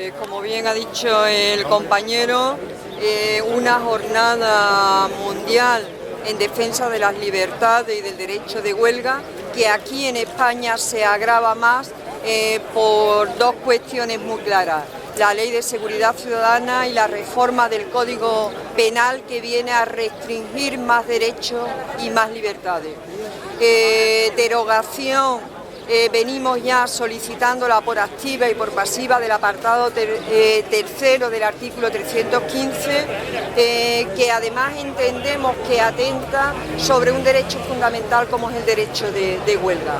Pues como bien ha dicho el compañero, una jornada mundial en defensa de las libertades y del derecho de huelga, que aquí en España se agrava más por dos cuestiones muy claras: la Ley de Seguridad Ciudadana y la reforma del Código Penal, que viene a restringir más derechos y más libertades. Derogación. Venimos ya solicitándola por activa y por pasiva del apartado tercero del artículo 315, que además entendemos que atenta sobre un derecho fundamental como es el derecho de huelga.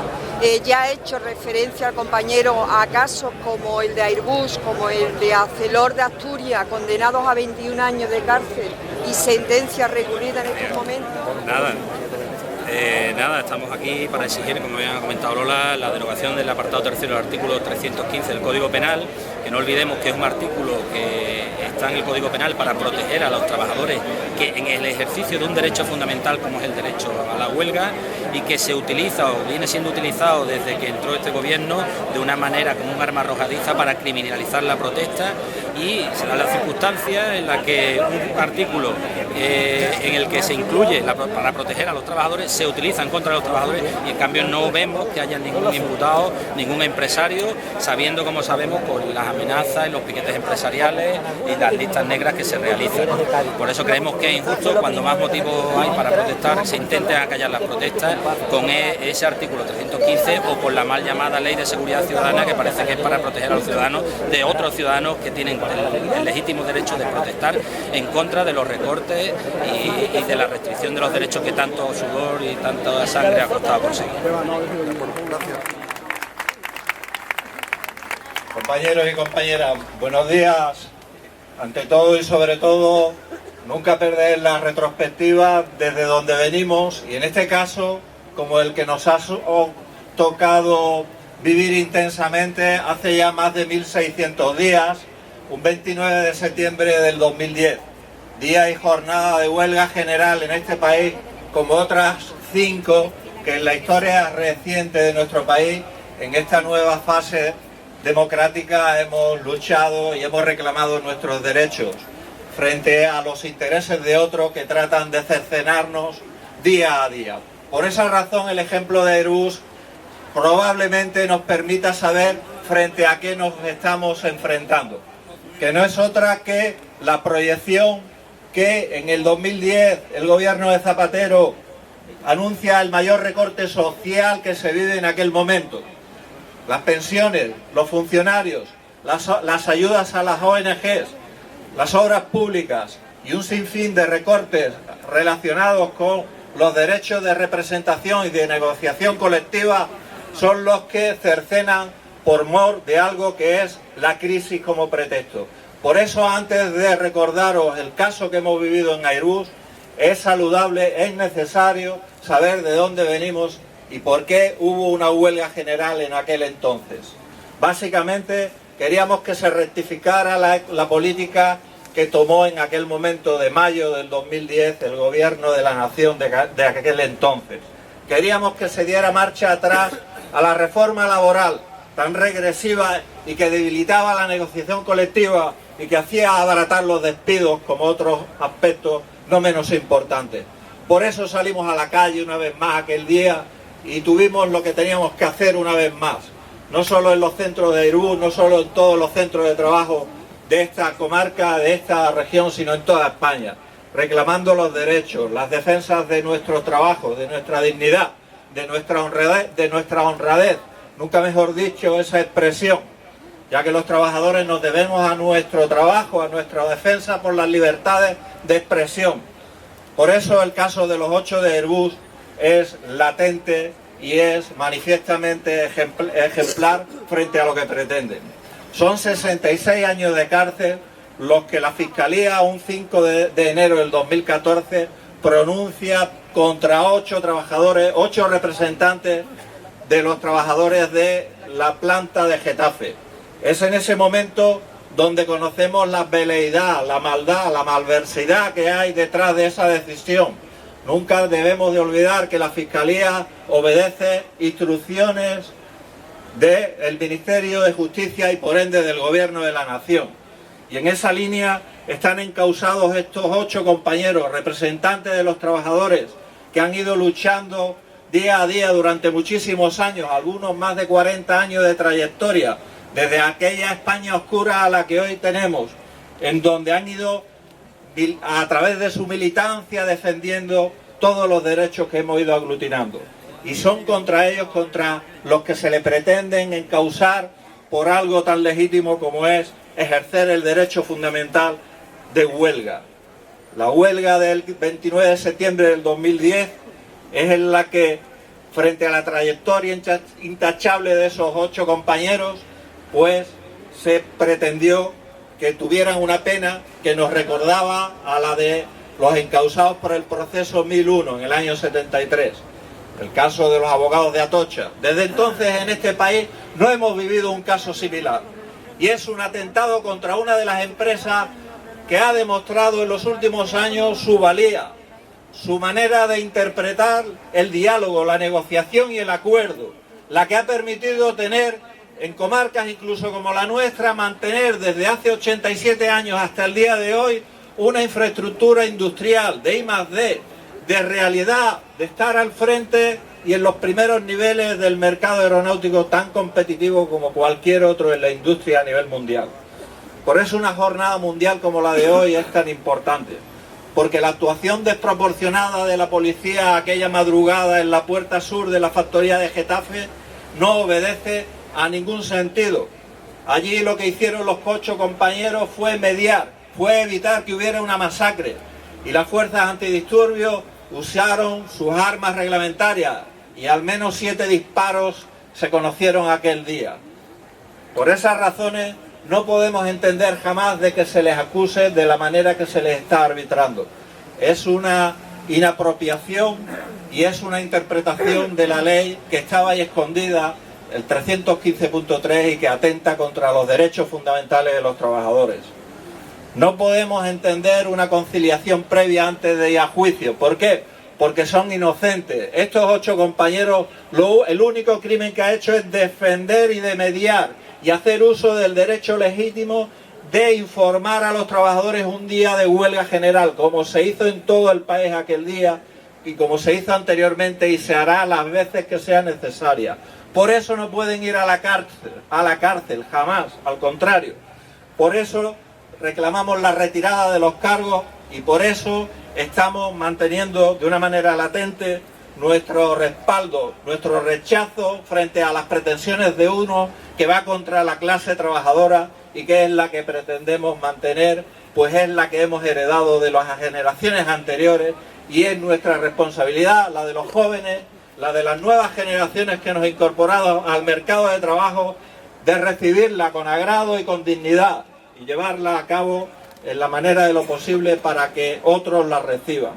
Ya he hecho referencia al compañero a casos como el de Airbus, como el de Arcelor de Asturias, condenados a 21 años de cárcel y sentencia recurrida en estos momentos. Nada, estamos aquí para exigir, como bien ha comentado Lola, la derogación del apartado tercero del artículo 315 del Código Penal, que no olvidemos que es un artículo que está en el Código Penal para proteger a los trabajadores que en el ejercicio de un derecho fundamental como es el derecho a la huelga, y que se utiliza o viene siendo utilizado desde que entró este gobierno de una manera como un arma arrojadiza para criminalizar la protesta, y se da la circunstancia en la que un artículo en el que se incluye para proteger a los trabajadores se utiliza en contra de los trabajadores, y en cambio no vemos que haya ningún imputado, ningún empresario, sabiendo, como sabemos, por las amenazas y los piquetes empresariales y las listas negras que se realizan. Por eso creemos que es injusto, cuando más motivos hay para protestar, se intenten acallar las protestas con ese artículo 315 o con la mal llamada Ley de Seguridad Ciudadana, que parece que es para proteger a los ciudadanos de otros ciudadanos que tienen el legítimo derecho de protestar en contra de los recortes y de la restricción de los derechos que tanto sudor y tanta sangre ha costado conseguir. Compañeros y compañeras, buenos días. Ante todo y sobre todo, nunca perder la retrospectiva desde donde venimos, y en este caso, como el que nos ha tocado vivir intensamente hace ya más de 1600 días, un 29 de septiembre del 2010, día y jornada de huelga general en este país, como otras 5 que en la historia reciente de nuestro país, en esta nueva fase democrática, hemos luchado y hemos reclamado nuestros derechos frente a los intereses de otros que tratan de cercenarnos día a día. Por esa razón, el ejemplo de Airbus probablemente nos permita saber frente a qué nos estamos enfrentando, que no es otra que la proyección que en el 2010 el gobierno de Zapatero anuncia el mayor recorte social que se vive en aquel momento. Las pensiones, los funcionarios, las ayudas a las ONGs, las obras públicas y un sinfín de recortes relacionados con los derechos de representación y de negociación colectiva son los que cercenan por mor de algo que es la crisis como pretexto. Por eso, antes de recordaros el caso que hemos vivido en Airbus, es saludable, es necesario saber de dónde venimos y por qué hubo una huelga general en aquel entonces. Básicamente, queríamos que se rectificara la política que tomó en aquel momento de mayo del 2010 el gobierno de la nación de aquel entonces. Queríamos que se diera marcha atrás a la reforma laboral tan regresiva y que debilitaba la negociación colectiva y que hacía abaratar los despidos, como otros aspectos no menos importantes. Por eso salimos a la calle una vez más aquel día y tuvimos lo que teníamos que hacer una vez más, no solo en los centros de Airbus, no solo en todos los centros de trabajo de esta comarca, de esta región, sino en toda España, reclamando los derechos, las defensas de nuestro trabajo, de nuestra dignidad, de nuestra honradez, nunca mejor dicho esa expresión, ya que los trabajadores nos debemos a nuestro trabajo, a nuestra defensa por las libertades de expresión. Por eso el caso de los 8 de Airbus es latente y es manifiestamente ejemplar frente a lo que pretenden. Son 66 años de cárcel los que la Fiscalía, un 5 de enero del 2014, pronuncia contra 8 trabajadores, 8 representantes de los trabajadores de la planta de Getafe. Es en ese momento donde conocemos la veleidad, la maldad, la malversidad que hay detrás de esa decisión. Nunca debemos de olvidar que la Fiscalía obedece instrucciones del Ministerio de Justicia y por ende del Gobierno de la Nación. Y en esa línea están encausados estos 8 compañeros, representantes de los trabajadores, que han ido luchando día a día durante muchísimos años, algunos más de 40 años de trayectoria, desde aquella España oscura a la que hoy tenemos, en donde han ido a través de su militancia defendiendo todos los derechos que hemos ido aglutinando. Y son contra ellos, contra los que se le pretenden encausar por algo tan legítimo como es ejercer el derecho fundamental de huelga. La huelga del 29 de septiembre del 2010 es en la que, frente a la trayectoria intachable de esos 8 compañeros, pues se pretendió que tuvieran una pena que nos recordaba a la de los encausados por el proceso 1001 en el año 73, el caso de los abogados de Atocha. Desde entonces en este país no hemos vivido un caso similar, y es un atentado contra una de las empresas que ha demostrado en los últimos años su valía, su manera de interpretar el diálogo, la negociación y el acuerdo, la que ha permitido tener en comarcas incluso como la nuestra, mantener desde hace 87 años hasta el día de hoy una infraestructura industrial de I+D, de realidad, de estar al frente y en los primeros niveles del mercado aeronáutico tan competitivo como cualquier otro en la industria a nivel mundial. Por eso una jornada mundial como la de hoy es tan importante, porque la actuación desproporcionada de la policía aquella madrugada en la puerta sur de la factoría de Getafe no obedece a ningún sentido. Allí lo que hicieron los 8 compañeros fue mediar, fue evitar que hubiera una masacre, y las fuerzas antidisturbios usaron sus armas reglamentarias y al menos 7 disparos se conocieron aquel día. Por esas razones no podemos entender jamás de que se les acuse de la manera que se les está arbitrando. Es una inapropiación y es una interpretación de la ley que estaba ahí escondida, el 315.3, y que atenta contra los derechos fundamentales de los trabajadores. No podemos entender una conciliación previa antes de ir a juicio. ¿Por qué? Porque son inocentes. Estos 8 compañeros, el único crimen que ha hecho es defender y de mediar y hacer uso del derecho legítimo de informar a los trabajadores un día de huelga general, como se hizo en todo el país aquel día y como se hizo anteriormente y se hará las veces que sea necesaria. Por eso no pueden ir a la cárcel, jamás, al contrario. Por eso reclamamos la retirada de los cargos y por eso estamos manteniendo de una manera latente nuestro respaldo, nuestro rechazo frente a las pretensiones de uno que va contra la clase trabajadora y que es la que pretendemos mantener, pues es la que hemos heredado de las generaciones anteriores y es nuestra responsabilidad, la de los jóvenes, la de las nuevas generaciones que nos incorporamos al mercado de trabajo, de recibirla con agrado y con dignidad y llevarla a cabo en la manera de lo posible para que otros la reciban.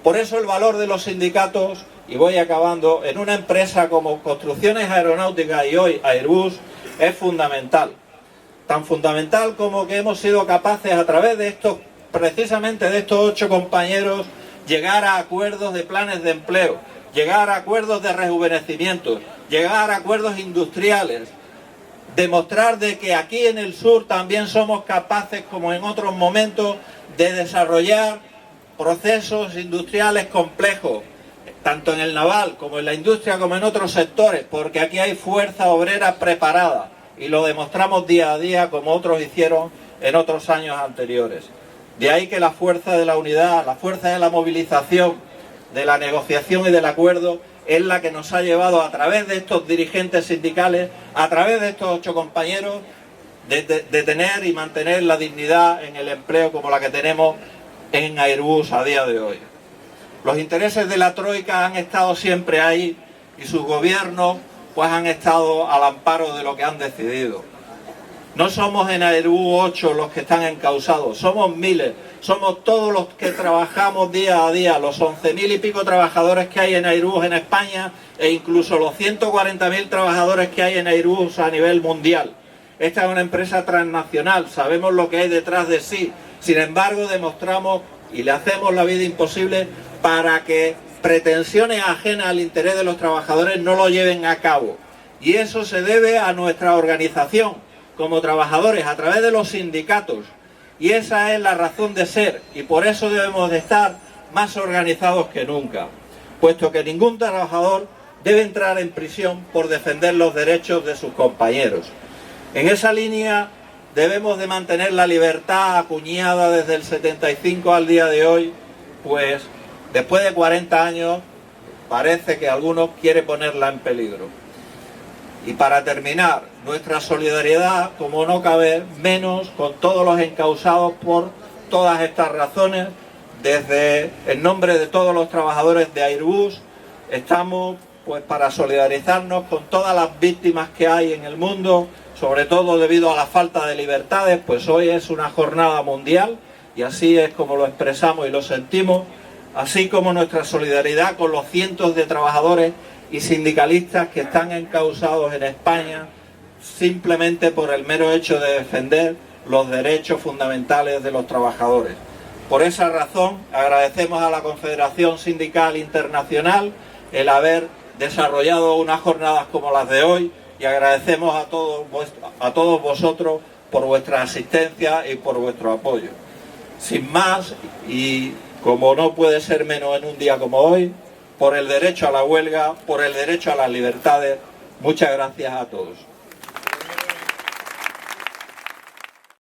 Por eso el valor de los sindicatos, y voy acabando, en una empresa como Construcciones Aeronáuticas y hoy Airbus es fundamental. Tan fundamental como que hemos sido capaces a través de estos, precisamente de estos 8 compañeros, llegar a acuerdos de planes de empleo, llegar a acuerdos de rejuvenecimiento, llegar a acuerdos industriales, demostrar de que aquí en el sur también somos capaces, como en otros momentos, de desarrollar procesos industriales complejos, tanto en el naval como en la industria como en otros sectores, porque aquí hay fuerza obrera preparada y lo demostramos día a día como otros hicieron en otros años anteriores. De ahí que la fuerza de la unidad, la fuerza de la movilización, de la negociación y del acuerdo es la que nos ha llevado a través de estos dirigentes sindicales, a través de estos 8 compañeros, de tener y mantener la dignidad en el empleo como la que tenemos en Airbus a día de hoy. Los intereses de la Troika han estado siempre ahí y sus gobiernos pues han estado al amparo de lo que han decidido. No somos en Airbus 8 los que están encausados, somos miles, somos todos los que trabajamos día a día, los 11.000 y pico trabajadores que hay en Airbus en España e incluso los 140.000 trabajadores que hay en Airbus a nivel mundial. Esta es una empresa transnacional, sabemos lo que hay detrás de sí, sin embargo demostramos y le hacemos la vida imposible para que pretensiones ajenas al interés de los trabajadores no lo lleven a cabo. Y eso se debe a nuestra organización como trabajadores a través de los sindicatos. Y esa es la razón de ser, y por eso debemos de estar más organizados que nunca, puesto que ningún trabajador debe entrar en prisión por defender los derechos de sus compañeros. En esa línea debemos de mantener la libertad acuñada desde el 75 al día de hoy, pues después de 40 años parece que algunos quieren ponerla en peligro. Y para terminar, nuestra solidaridad, como no cabe menos, con todos los encausados por todas estas razones. Desde en nombre de todos los trabajadores de Airbus, estamos pues para solidarizarnos con todas las víctimas que hay en el mundo, sobre todo debido a la falta de libertades, pues hoy es una jornada mundial y así es como lo expresamos y lo sentimos, así como nuestra solidaridad con los cientos de trabajadores y sindicalistas que están encausados en España simplemente por el mero hecho de defender los derechos fundamentales de los trabajadores. Por esa razón agradecemos a la Confederación Sindical Internacional el haber desarrollado unas jornadas como las de hoy y agradecemos a todos vosotros por vuestra asistencia y por vuestro apoyo. Sin más, y como no puede ser menos en un día como hoy, por el derecho a la huelga, por el derecho a las libertades, muchas gracias a todos.